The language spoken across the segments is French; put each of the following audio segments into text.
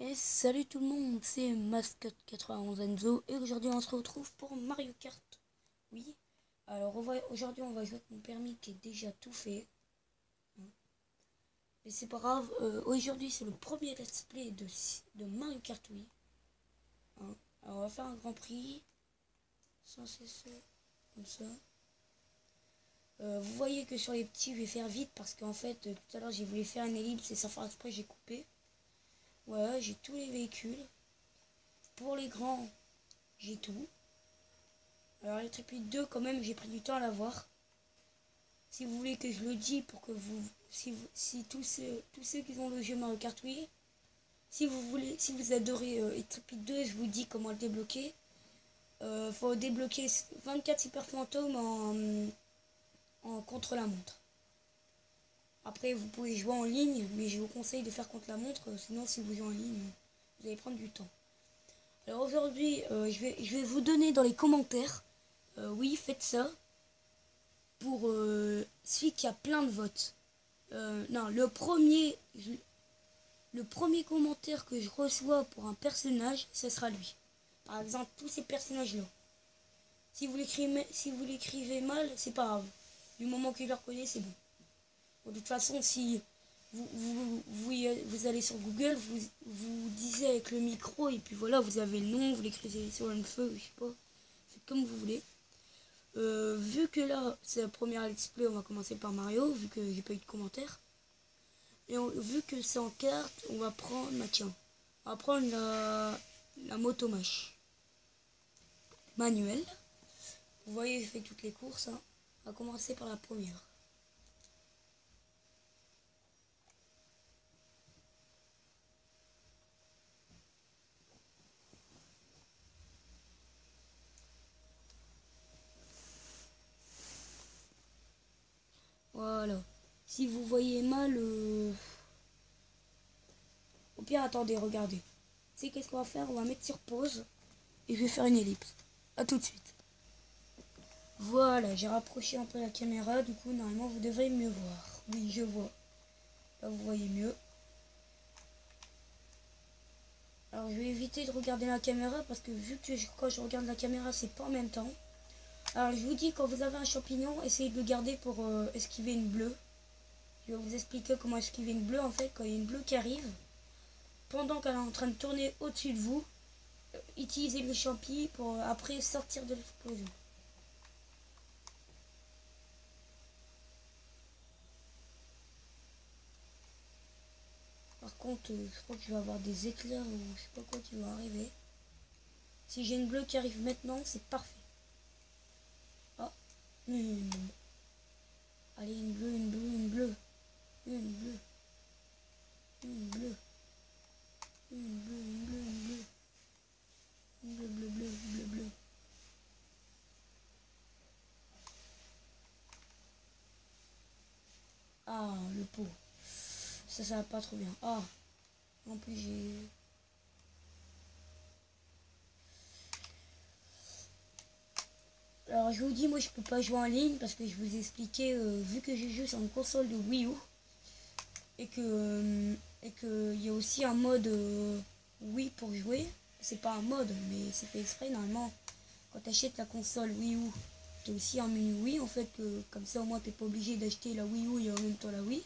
Et salut tout le monde, c'est Mascotte91 Enzo et aujourd'hui on se retrouve pour Mario Kart. Oui, alors aujourd'hui on va jouer avec mon permis qui est déjà tout fait. Mais c'est pas grave, aujourd'hui c'est le premier let's play de Mario Kart Wii. Alors on va faire un grand prix, sans cesser, comme ça. Vous voyez que sur les petits je vais faire vite parce qu'en fait tout à l'heure j'ai voulu faire une ellipse et sans faire exprès j'ai coupé. Voilà, j'ai tous les véhicules. Pour les grands, j'ai tout. Alors les Trépide 2 quand même j'ai pris du temps à l'avoir. Si vous voulez que je le dise pour que si tous ceux qui ont le jeu Mario Kart Wii, si vous adorez Trépide 2, je vous dis comment le débloquer. Faut débloquer 24 super fantômes en contre la montre. Après vous pouvez jouer en ligne, mais je vous conseille de faire contre la montre, sinon si vous jouez en ligne, vous allez prendre du temps. Alors aujourd'hui, je vais vous donner dans les commentaires, oui faites ça, pour celui qui a plein de votes. Non, le premier commentaire que je reçois pour un personnage, ce sera lui. Par exemple, tous ces personnages-là. Si vous l'écrivez mal, c'est pas grave. Du moment qu'il le reconnaît, c'est bon. Bon, de toute façon, si vous allez sur Google, vous disiez avec le micro, et puis voilà, vous avez le nom, vous l'écrivez sur un feu, je sais pas. Faites comme vous voulez. Vu que là, c'est la première let's play, on va commencer par Mario, vu que j'ai pas eu de commentaires. Et vu que c'est en carte, on va prendre, on va prendre la motomache manuelle. Vous voyez, je fais toutes les courses. Hein. On va commencer par la première. Voilà. Si vous voyez mal, au pire, attendez, regardez. C'est qu'est-ce qu'on va faire? On va mettre sur pause et je vais faire une ellipse. A tout de suite. Voilà, j'ai rapproché un peu la caméra, du coup normalement vous devrez mieux voir. Oui, je vois. Là vous voyez mieux. Alors je vais éviter de regarder la caméra parce que vu que quand je regarde la caméra c'est pas en même temps. Alors je vous dis, quand vous avez un champignon, essayez de le garder pour esquiver une bleue. Je vais vous expliquer comment esquiver une bleue en fait. Quand il y a une bleue qui arrive, pendant qu'elle est en train de tourner au-dessus de vous, utilisez le champi pour après sortir de l'explosion. Par contre, je crois que je vais avoir des éclairs ou je sais pas quoi qui va arriver. Si j'ai une bleue qui arrive maintenant, c'est parfait. Ah, allez, une bleue, une bleue, une bleue. Une bleue. Une bleue. Une bleue, une bleue, une bleue. Une bleue, bleu, bleu, bleu, bleu. Ah, le pot. Ça va pas trop bien. Ah, en plus j'ai... Alors je vous dis, moi je peux pas jouer en ligne parce que je vous ai expliqué, vu que je joue sur une console de Wii U et que il y a aussi un mode Wii pour jouer. C'est pas un mode, mais c'est fait exprès normalement. Quand tu achètes la console Wii U, tu as aussi un menu Wii en fait, comme ça au moins t'es pas obligé d'acheter la Wii U et en même temps la Wii.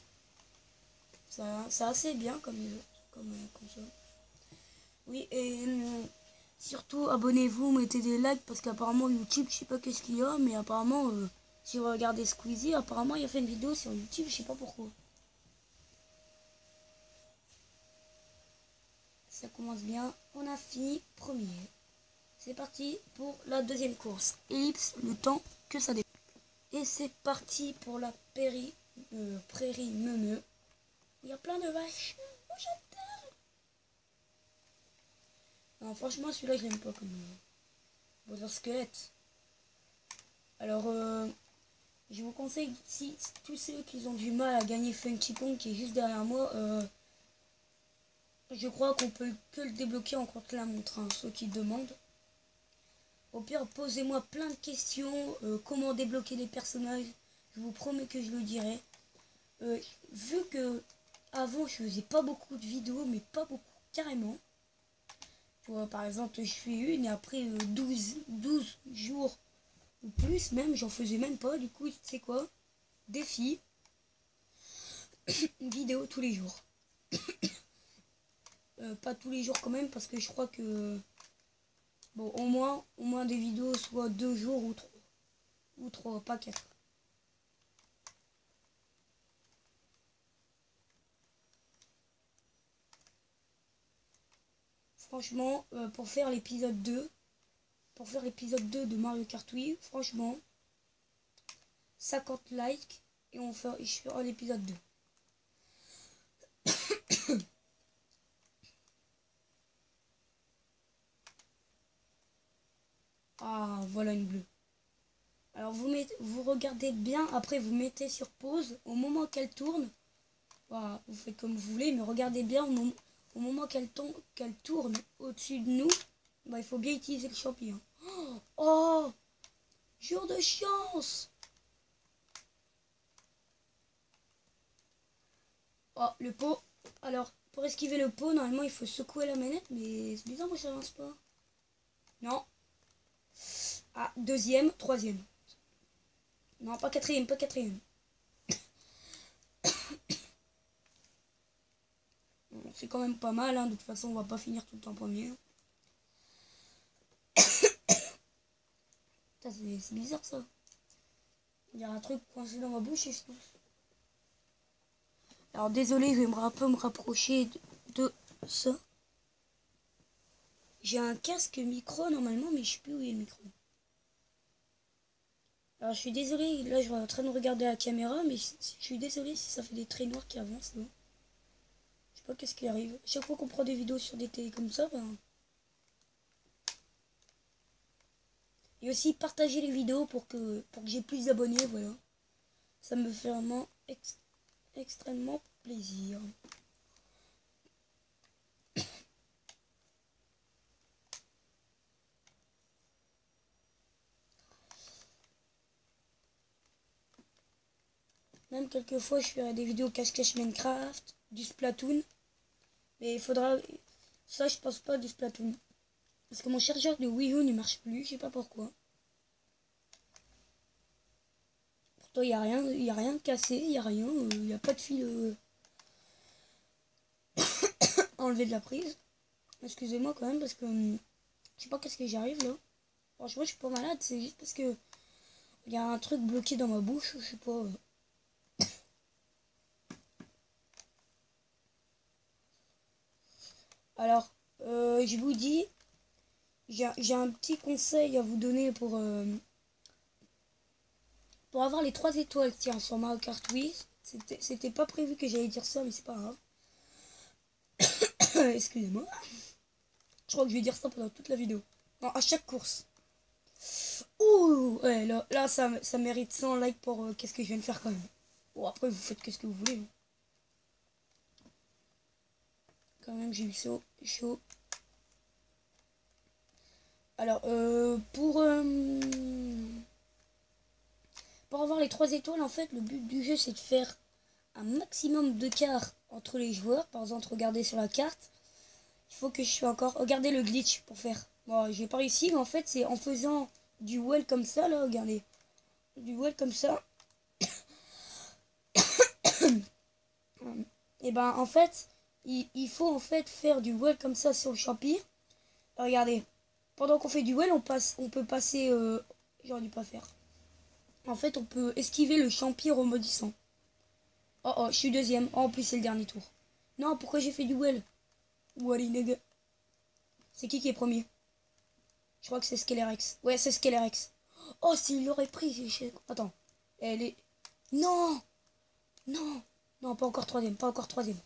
C'est assez bien comme ça. Oui, et surtout abonnez-vous, mettez des likes parce qu'apparemment YouTube, je sais pas qu'est-ce qu'il y a, mais apparemment, si vous regardez Squeezie, apparemment il a fait une vidéo sur YouTube, je sais pas pourquoi. Ça commence bien, on a fini premier. C'est parti pour la deuxième course. Ellipse, le temps que ça dépend. Et c'est parti pour la prairie Meumeu. Il y a plein de vaches. Oh, j'adore. Non, franchement, celui-là, je l'aime pas comme Bowser Squelette. Alors, je vous conseille, si tous ceux qui ont du mal à gagner Funky Kong, qui est juste derrière moi, je crois qu'on peut que le débloquer en contre la montre, hein, ceux qui demandent. Au pire, posez-moi plein de questions, comment débloquer les personnages, je vous promets que je le dirai. Vu que avant je faisais pas beaucoup de vidéos, mais pas beaucoup, carrément. Tu vois, par exemple, je fais une et après 12 jours ou plus même, j'en faisais même pas. Du coup, tu sais quoi? Défi, une vidéo tous les jours. Pas tous les jours quand même, parce que je crois que... Bon, au moins des vidéos, soit 2 jours ou 3. Ou 3, pas 4. Franchement, pour faire l'épisode 2, de Mario Kart Wii, franchement, 50 likes et je ferai l'épisode 2. Ah, voilà une bleue. Alors vous regardez bien, après vous mettez sur pause au moment qu'elle tourne. Voilà, vous faites comme vous voulez, mais regardez bien au moment qu'elle tourne au-dessus de nous. Bah, il faut bien utiliser le champignon. Oh, jour de chance. Oh, le pot. Alors, pour esquiver le pot, normalement il faut secouer la manette, mais c'est bizarre, moi ça avance pas. Non. Ah, deuxième, troisième. Non, pas quatrième, pas quatrième. C'est quand même pas mal, hein. De toute façon, on va pas finir tout le temps premier. C'est bizarre ça. Il y a un truc coincé dans ma bouche et je tousse. Alors désolé, je vais un peu me rapprocher de ça. J'ai un casque micro normalement, mais je sais plus où est le micro. Alors je suis désolé, là je suis en train de regarder la caméra, mais je suis désolé si ça fait des traits noirs qui avancent. Là. Je sais pas qu'est-ce qui arrive. Chaque fois qu'on prend des vidéos sur des télés comme ça, ben... Et aussi partager les vidéos pour que j'ai plus d'abonnés, voilà. Ça me fait vraiment extrêmement plaisir. Même quelquefois je ferai des vidéos cache-cache Minecraft, du Splatoon. Mais il faudra... Ça je pense pas du Splatoon. Parce que mon chargeur de Wii U ne marche plus, je sais pas pourquoi. Pourtant il n'y a rien de cassé, il n'y a rien, il n'y a pas de fil enlevé de la prise. Excusez-moi quand même parce que je sais pas qu'est-ce que j'arrive là. Franchement je suis pas malade, c'est juste parce que il y a un truc bloqué dans ma bouche, je sais pas. Alors, je vous dis, j'ai un petit conseil à vous donner pour avoir les 3 étoiles, tiens, sur Mario Kart Wii. C'était pas prévu que j'allais dire ça, mais c'est pas grave. Excusez-moi. Je crois que je vais dire ça pendant toute la vidéo. Non, à chaque course. Ouh, ouais, là ça mérite 100 likes pour qu'est-ce que je viens de faire quand même. Bon, après, vous faites qu'est-ce que vous voulez. Hein. Quand même, j'ai eu chaud. Alors, pour avoir les 3 étoiles, en fait, le but du jeu, c'est de faire un maximum de quart entre les joueurs. Par exemple, regardez sur la carte. Il faut que je sois encore... Regardez le glitch pour faire. Bon, j'ai pas réussi, mais en fait, c'est en faisant du well comme ça, là, regardez. Du well comme ça. Et ben, en fait, il faut en fait faire du well comme ça sur le champi. Regardez. Pendant qu'on fait du well, on peut passer... J'aurais dû pas faire. En fait, on peut esquiver le champi remodissant. Oh, oh, je suis deuxième. Oh, en plus, c'est le dernier tour. Non, pourquoi j'ai fait du well? Wallineg. C'est qui est premier? Je crois que c'est Skelerex. Ouais, c'est Skelerex. Oh, s'il l'aurait pris, attends. Elle est... Non. Non. Non, pas encore troisième, pas encore troisième.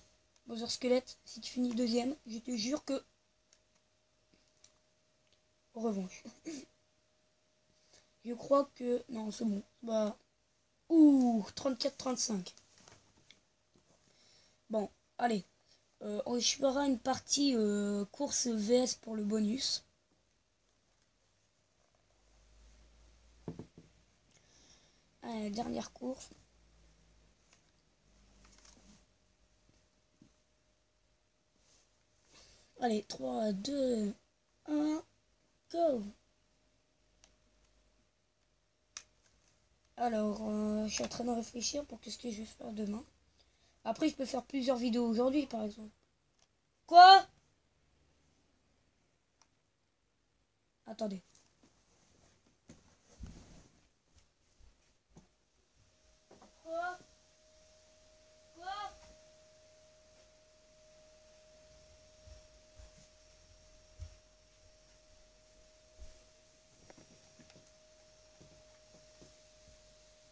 Bowser Squelette, si tu finis deuxième, je te jure que... Revanche. Je crois que... Non, c'est bon. Bah... Ouh, 34-35. Bon, allez. On fera une partie course VS pour le bonus. Allez, dernière course. Allez, 3, 2, 1, go. Alors, je suis en train de réfléchir pour qu'est-ce que je vais faire demain. Après, je peux faire plusieurs vidéos aujourd'hui, par exemple. Quoi? Attendez. Quoi? Quoi?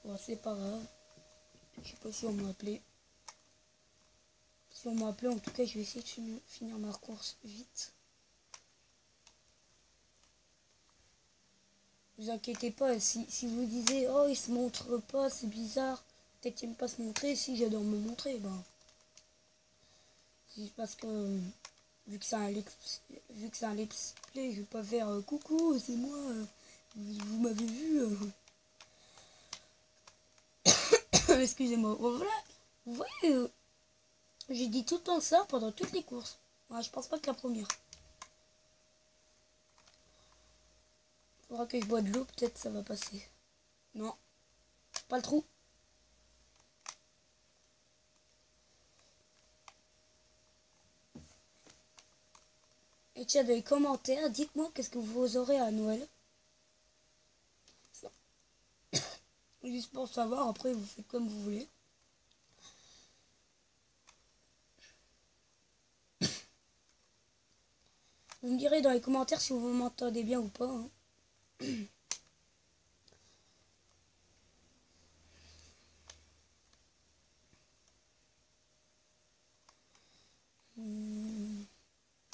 Bon, c'est pas grave. Je sais pas si on m'a appelé. Si on m'a appelé, en tout cas, je vais essayer de finir ma course vite. Vous inquiétez pas, si vous disiez oh il se montre pas, c'est bizarre, peut-être qu'il aime pas se montrer, si j'adore me montrer, ben c'est parce que vu que c'est un let's play, je vais pas faire coucou, c'est moi, vous m'avez vu. Excusez-moi. Bon, voilà, vous voyez, j'ai dit tout le temps ça pendant toutes les courses. Ouais, je pense pas que la première. Faudra que je bois de l'eau, peut-être ça va passer. Non, pas le trou. Et tiens, dans les commentaires, dites-moi qu'est-ce que vous aurez à Noël. Ça. Juste pour savoir, après vous faites comme vous voulez. Vous me direz dans les commentaires si vous m'entendez bien ou pas. Hein.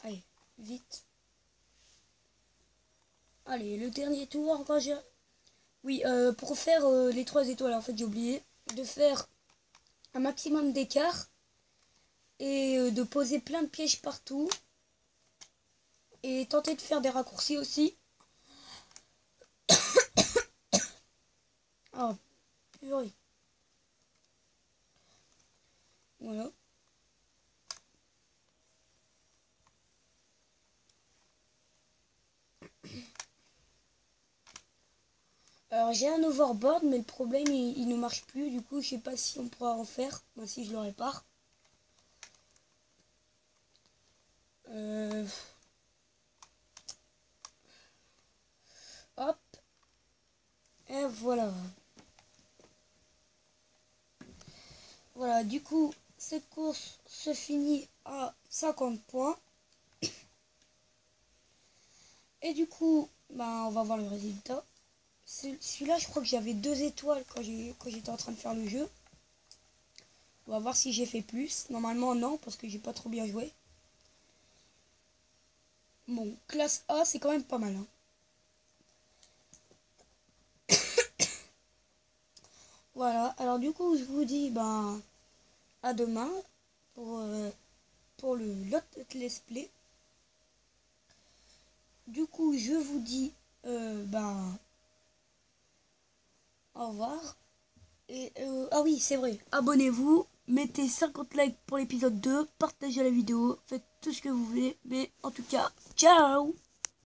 Allez, vite. Allez, le dernier tour quand j'ai... Oui, pour faire les 3 étoiles, en fait j'ai oublié de faire un maximum d'écart et de poser plein de pièges partout et tenter de faire des raccourcis aussi. Ah, purée. Voilà. Alors j'ai un overboard mais le problème il ne marche plus, du coup je sais pas si on pourra en faire, moi si je le répare. Hop. Et voilà. Voilà, du coup cette course se finit à 50 points. Et du coup, bah, on va voir le résultat. Celui-là, je crois que j'avais 2 étoiles quand j'étais en train de faire le jeu. On va voir si j'ai fait plus. Normalement, non, parce que j'ai pas trop bien joué. Bon, classe A, c'est quand même pas mal. Hein. Voilà, alors du coup, je vous dis ben, à demain pour le Let's Play. Du coup, je vous dis ben, au revoir. Et ah oui, c'est vrai, abonnez-vous, mettez 50 likes pour l'épisode 2, partagez la vidéo, faites tout ce que vous voulez, mais en tout cas, ciao!